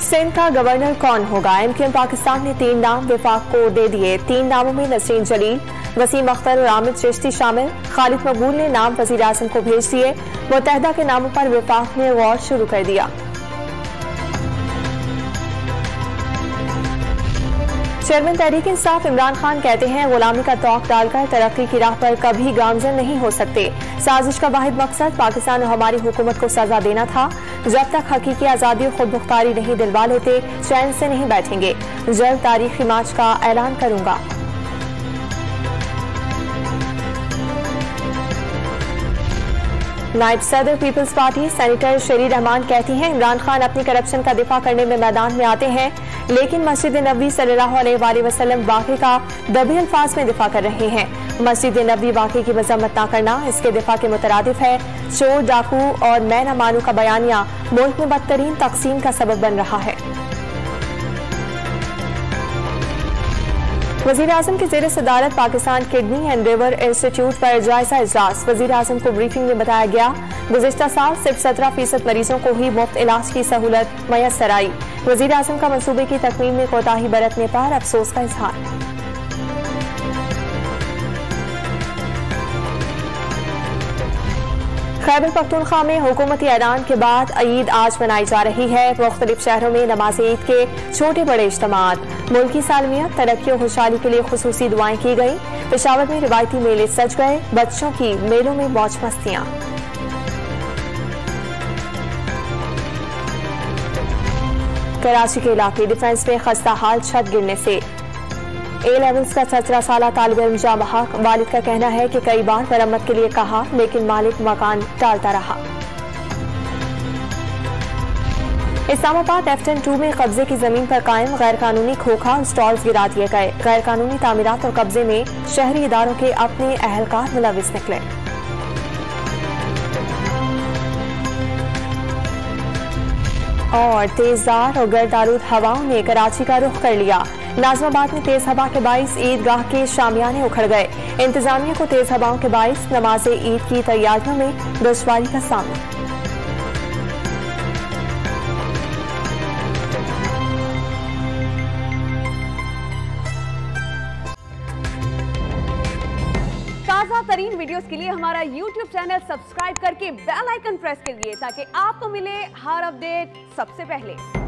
सिंध का गवर्नर कौन होगा? एमक्यूएम पाकिस्तान ने 3 नाम विफाक को दे दिए। 3 नामों में नसरीन जलील, वसीम अख्तर और आमिर चिश्ती शामिल। खालिद मकबूल ने नाम वजीर आजम को भेज दिए। मुत्तहदा के नामों पर विफाक ने गौर शुरू कर दिया। चेयरमैन तहरीक इंसाफ इमरान खान कहते हैं, गुलामी का तौक डालकर तरक्की की राह पर कभी गामजन नहीं हो सकते। साजिश का वाहिद मकसद पाकिस्तान और हमारी हुकूमत को सजा देना था। जब तक हकीकी आजादी और खुद मुख्तारी नहीं दिलवा लेते, चैन से नहीं बैठेंगे। जल्द तारीखी मार्च का ऐलान करूंगा। नायब सदर पीपल्स पार्टी सेनेटर शरीर रहमान कहती हैं, इमरान खान अपनी करप्शन का दिफा करने में मैदान में आते हैं, लेकिन मस्जिद नबवी सल्लल्लाहु अलैहि वसल्लम वाक़े का दबे अल्फाज में दिफा कर रहे हैं। मस्जिद नबवी वाक़े की मजम्मत न करना इसके दिफा के मुतरादिफ है। चोर डाकू और मैं न मानू का बयानिया मुल्क में बदतरीन तकसीम का सबब बन रहा है। वजीर आजम की जेर सदारत Pakistan kidney and liver institute पर जायजा इजलास। वजीर आजम को ब्रीफिंग में बताया गया, गुज़िश्ता साल सिर्फ 17% मरीजों को ही मुफ्त इलाज की सहूलत मैसर आई। वजीर आजम का मंसूबे की तकमील में कोताही बरतने पर अफसोस का इजहार। खैबर पख्तूनख्वा में हुकूमती ऐलान के बाद ईद आज मनाई जा रही है। मुख्तलिफ शहरों में नमाज ईद के छोटे बड़े इज्तिमात, मुल्की सालमियत, तरक्की और खुशहाली के लिए खुसूसी दुआएं की गई। पेशावर में रिवायती मेले सज गए, बच्चों की मेलों में मौज मस्तियां। कराची के इलाके डिफेंस में खस्ता हाल छत गिरने से। ए लेवल्स का 17 साला तालिब इल्म जाँ बहक। वालिद का कहना है कि कई बार मरम्मत के लिए कहा, लेकिन मालिक मकान टालता रहा। इस्लामाबाद एफ्टन 2 में कब्जे की जमीन पर कायम गैर कानूनी खोखा स्टॉल्स गिरा दिए गए। गैर कानूनी तामीरात और कब्जे में शहरी इदारों के अपने अहलकार मुलविस निकले। और तेजदार और गर्द आलूद हवाओं ने कराची का रुख कर लिया। नाजमाबाद में तेज हवा के बाइस ईदगाह के शामियाने उखड़ गए। इंतजामिया को तेज हवाओं के बाइस नमाज ईद की तैयारियों में दुश्वारी का सामना। ताज़ा तरीन वीडियोस के लिए हमारा YouTube चैनल सब्सक्राइब करके बेल आइकन प्रेस कीजिए ताकि आपको मिले हर अपडेट सबसे पहले।